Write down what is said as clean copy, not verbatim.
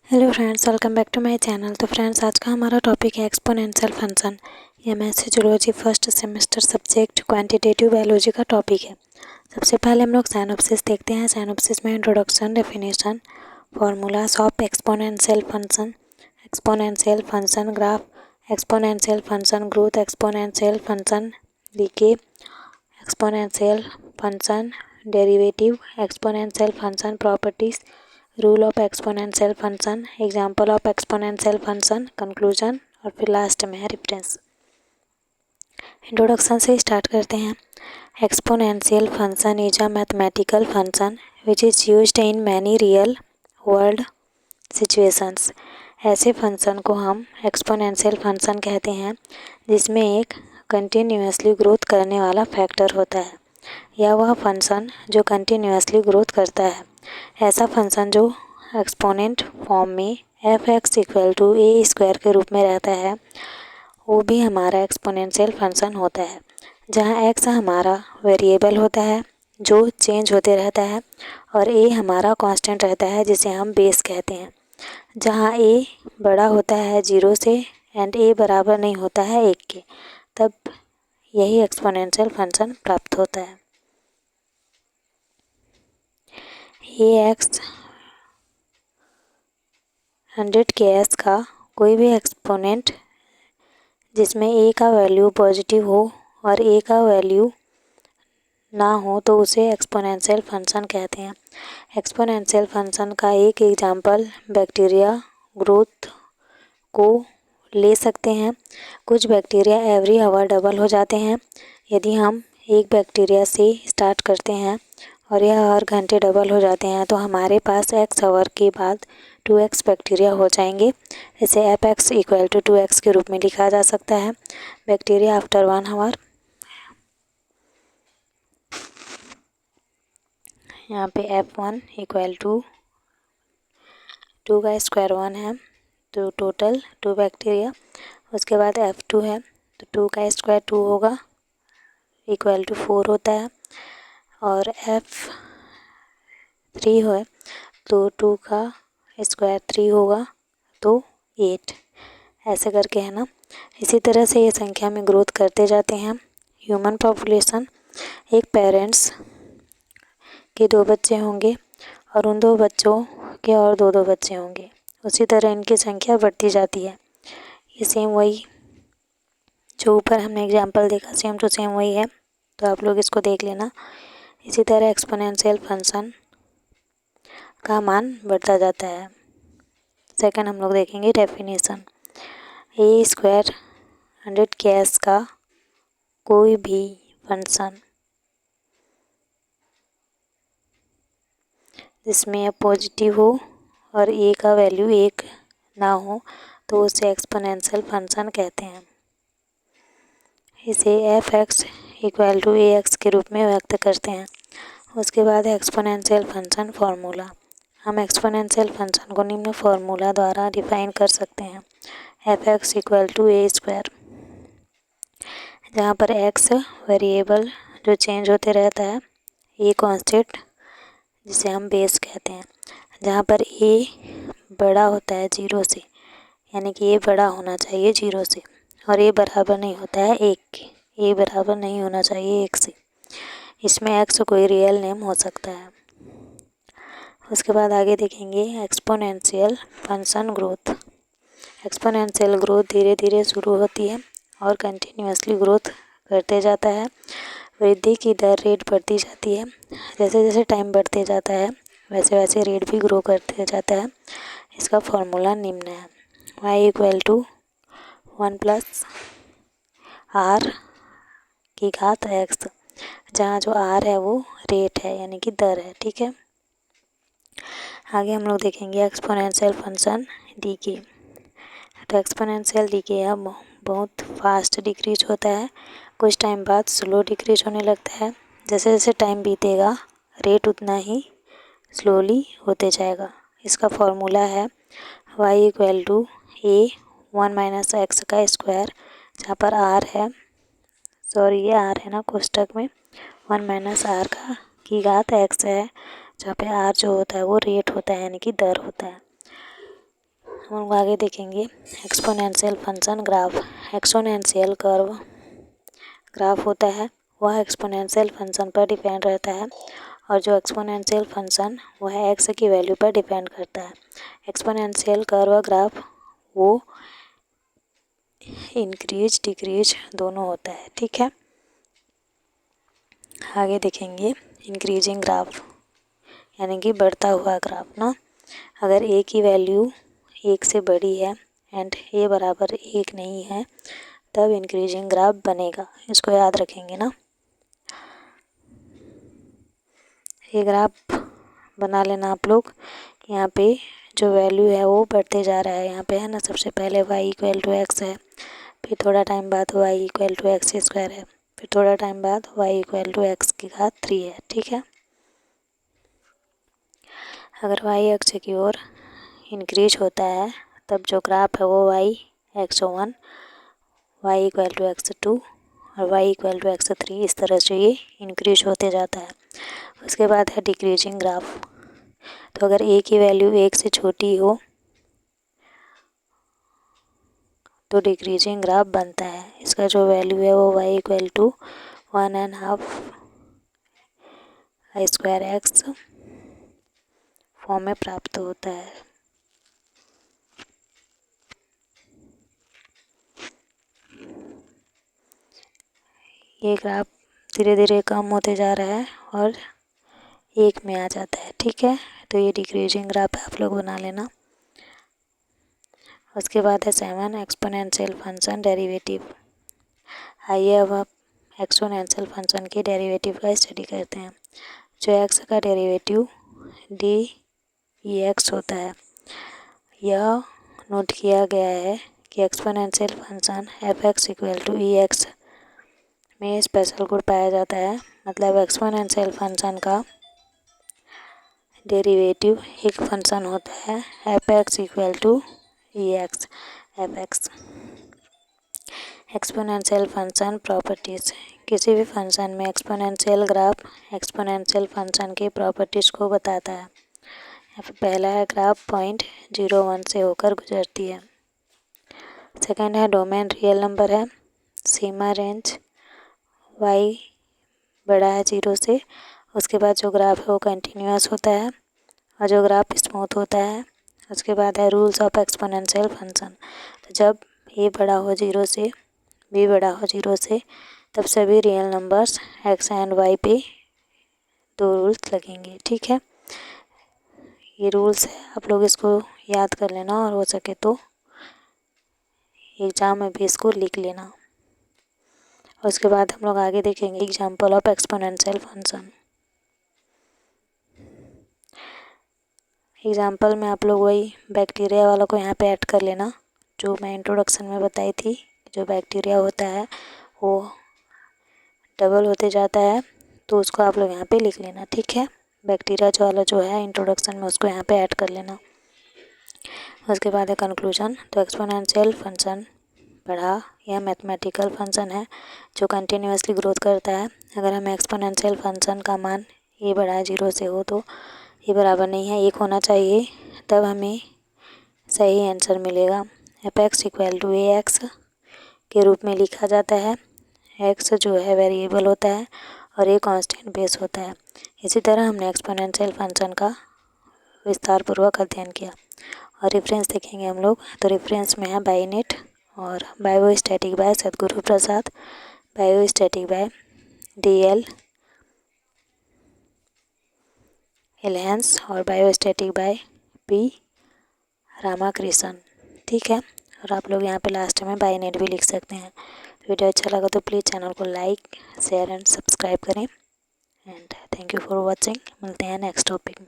Hello friends, welcome back to my channel. तो friends, आज का हमारा टॉपिक है एक्सपोनेंशियल फंक्शन। ये MSc zoology first semester subject quantitative biology का टॉपिक है। सबसे पहले हम लोग साइनॉप्सिस देखते हैं। साइनॉप्सिस में introduction, definition, formulas of exponential function graph, exponential function growth, exponential function decay, exponential function derivative, exponential function properties, rule of exponential function, example of exponential function, conclusion और फिर लास्ट में है reference. Introduction से start करते हैं। Exponential function is a mathematical function which is used in many real world situations. ऐसे function को हम एक्सपोनेंशियल फंक्शन कहते हैं जिसमें एक कंटिन्यूसली ग्रोथ करने वाला फैक्टर होता है, या वह फंक्शन जो कंटिन्यूसली ग्रोथ करता है। ऐसा फंक्शन जो एक्सपोनेंट फॉर्म में f x equal to a square के रूप में रहता है, वो भी हमारा एक्सपोनेंशियल फंक्शन होता है। जहाँ एक्स हमारा वेरिएबल होता है जो चेंज होते रहता है, और ए हमारा कांस्टेंट रहता है जिसे हम बेस कहते हैं। जहाँ ए बड़ा होता है 0 से एंड ए बराबर नहीं होता है 1 के, तब यही एक्सपोनेंशियल फंक्शन प्राप्त होता है। ए एक्स 100 के एस का कोई भी एक्सपोनेंट जिसमें ए का वैल्यू पॉजिटिव हो और ए का वैल्यू ना हो तो उसे एक्सपोनेंशियल फंक्शन कहते हैं। एक्सपोनेंशियल फंक्शन का एक एग्जांपल बैक्टीरिया ग्रोथ को ले सकते हैं। कुछ बैक्टीरिया एवरी आवर डबल हो जाते हैं। यदि हम एक बैक्टीरिया से स्टार्ट करते हैं और यह हर घंटे डबल हो जाते हैं तो हमारे पास एक्स आवर के बाद 2x बैक्टीरिया हो जाएंगे। इसे f x equal to 2x के रूप में लिखा जा सकता है। बैक्टीरिया आफ्टर 1 आवर, यहाँ पे F1 इक्वल टू 2 का स्क्वायर 1 है तो टोटल 2 बैक्टीरिया। उसके बाद F2 है तो 2 का स्क्वायर 2 होगा इक्वल टू 4 होता है, और F3 है तो 2 का स्क्वायर 3 होगा तो 8, ऐसे करके है ना। इसी तरह से ये संख्या में ग्रोथ करते जाते हैं। ह्यूमन पॉपुलेशन, एक पेरेंट्स के 2 बच्चे होंगे और उन 2 बच्चों के और 2 बच्चे होंगे, उसी तरह इनकी संख्या बढ़ती जाती है। ये सेम वही जो ऊपर हमने एग्जांपल देखा, सेम टू सेम वही है, तो आप लोग इसको देख लेना। इसी तरह एक्सपोनेंशियल फंक्शन का मान बढ़ता जाता है। सेकंड हम लोग देखेंगे डेफिनेशन। ए स्क्वायर 100 के एस का कोई भी फंक्शन जिसमें पॉजिटिव हो और ए का वैल्यू 1 ना हो तो उसे एक्सपोनेंशियल फंक्शन कहते हैं। इसे f x equal to a x के रूप में व्यक्त करते हैं। उसके बाद एक्सपोनेंशियल फंक्शन फार्मूला। हम एक्सपोनेंशियल फंक्शन को निम्न फार्मूला द्वारा डिफाइन कर सकते हैं। F x equal to a square, जहाँ पर एक्स वेरिएबल जो चेंज होते रहता है, ए कांस्टेंट जिसे हम बेस कहते हैं। जहाँ पर ए बड़ा होता है 0 से, यानी कि ए बड़ा होना चाहिए 0 से, और ए बराबर नहीं होता है 1 के, ए बराबर नहीं होना चाहिए 1 से। इसमें एक्स कोई रियल नेम हो सकता है। उसके बाद आगे देखेंगे exponential function growth. Exponential growth धीरे धीरे शुरू होती है और कंटिन्यूसली ग्रोथ करते जाता है। वृद्धि की दर रेट बढ़ती जाती है। जैसे जैसे टाइम बढ़ते जाता है वैसे वैसे रेट भी ग्रो करते जाता है। इसका फॉर्मूला निम्न है। y equal to 1 plus r की घात x, जहाँ जो r है वो रेट है यानी कि दर है। ठीक है, आगे हम लोग देखेंगे एक्सपोनेंशियल फंक्शन डीके। तो एक्सपोनेंशियल डीके अब बहुत फास्ट डिक्रीज होता है, कुछ टाइम बाद स्लो डिक्रीज होने लगता है। जैसे जैसे टाइम बीतेगा रेट उतना ही स्लोली होते जाएगा। इसका फॉर्मूला है y equal to a 1 minus x का स्क्वायर, जहाँ पर r है, सॉरी ये r है ना कोष्टक में, 1 माइनस आर का की घात x है, जहाँ पे r जो होता है वो रेट होता है यानी कि दर होता है। हम लोग आगे देखेंगे exponential function graph. Exponential curve graph होता है वह एक्सपोनेंशियल फंक्शन पर डिपेंड रहता है, और जो एक्सपोनेंशियल फंक्शन वह एक्स की वैल्यू पर डिपेंड करता है। एक्सपोनेंशियल कर्व ग्राफ वो इंक्रीज डिक्रीज दोनों होता है, ठीक है। आगे देखेंगे इंक्रीजिंग ग्राफ, यानी कि बढ़ता हुआ ग्राफ ना। अगर ए की वैल्यू 1 से बड़ी है एंड ए बराबर 1 नहीं है तब इंक्रीजिंग ग्राफ बनेगा, इसको याद रखेंगे ना। ये ग्राफ बना लेना आप लोग। यहाँ पे जो वैल्यू है वो बढ़ते जा रहा है, यहाँ पे है ना। सबसे पहले y इक्वल टू एक्स है, फिर थोड़ा टाइम बाद y equal to x square है, फिर थोड़ा टाइम बाद y इक्वल टू एक्स की घात 3 है, ठीक है। अगर y अक्ष की ओर इंक्रीज होता है तब जो ग्राफ है वो y x1, y equal to x2 और y इक्वल टू x3 इस तरह से ये इंक्रीज होते जाता है। उसके बाद है डिक्रीजिंग ग्राफ। तो अगर a की वैल्यू 1 से छोटी हो तो डिक्रीजिंग ग्राफ बनता है। इसका जो वैल्यू है वो y equal to 1.5 square x form में प्राप्त होता है। ये ग्राफ धीरे धीरे कम होते जा रहा है और 1 में आ जाता है, ठीक है। तो ये डिक्रीजिंग ग्राफ है, आप लोग बना लेना। उसके बाद है 7 एक्सपोनेंशियल फंक्शन डेरिवेटिव। आइए अब आप एक्सपोनेंशियल फंक्शन के डेरिवेटिव का स्टडी करते हैं। जो एक्स का डेरिवेटिव डी ई एक्स होता है, यह नोट किया गया है कि exponential function f x equal to e x में स्पेशल गुण पाया जाता है। मतलब एक्सपोनेंशियल फंक्शन का डेरिवेटिव एक फंक्शन होता है f x equal to e x f x. Exponential function properties. किसी भी फंक्शन में एक्सपोनेंशियल ग्राफ एक्सपोनेंशियल फंक्शन की प्रॉपर्टीज़ को बताता है। पहला है ग्राफ पॉइंट 0, 1 से होकर गुजरती है। सेकंड है डोमेन रियल नंबर है। सीमा रेंज y बड़ा है 0 से। उसके बाद जो ग्राफ है वो कंटिन्यूअस होता है और जो ग्राफ स्मूथ होता है। उसके बाद है रूल्स ऑफ एक्सपोनेंशियल फंक्शन। तो जब a बड़ा हो 0 से, b बड़ा हो 0 से, तब सभी real numbers x and y पे 2 रूल्स लगेंगे, ठीक है। ये रूल्स है, आप लोग इसको याद कर लेना और हो सके तो एग्ज़ाम में भी इसको लिख लेना। उसके बाद हम लोग आगे देखेंगे example of exponential function. Example में आप लोग वही बैक्टीरिया वाला को यहाँ पे ऐड कर लेना, जो मैं इंट्रोडक्शन में बताई थी। जो बैक्टीरिया होता है वो डबल होते जाता है, तो उसको आप लोग यहाँ पे लिख लेना, ठीक है। बैक्टीरिया जो वाला जो है इंट्रोडक्शन में, उसको यहाँ पे ऐड कर लेना। उसके बाद है कंक्लूजन। तो एक्सपोनेंशियल फंक्शन बड़ा यह मैथमेटिकल फंक्शन है जो कंटिन्यूअसली ग्रोथ करता है। अगर हमें एक्सपोनेंशियल फंक्शन का मान ए बड़ा 0 से हो तो ये बराबर नहीं है 1 होना चाहिए, तब हमें सही आंसर मिलेगा। F x equal to a x के रूप में लिखा जाता है। एक्स जो है वेरिएबल होता है और ए कांस्टेंट बेस होता है। इसी तरह हमने एक्सपोनेंशियल फंक्शन का विस्तार पूर्वक अध्ययन किया। और रेफरेंस देखेंगे हम लोग, तो रेफरेंस में है बाईनेट और बायोस्टैटिक बाय सदगुरु प्रसाद, बायोस्टैटिक बाय DL एलहेंस और बायोस्टैटिक बाय P रामाकृष्णन, ठीक है। और आप लोग यहाँ पे लास्ट में बाईनेट भी लिख सकते हैं। वीडियो अच्छा लगा तो प्लीज़ चैनल को लाइक शेयर एंड सब्सक्राइब करें। And thank you for watching. मिलते हैं नेक्स्ट टॉपिक में।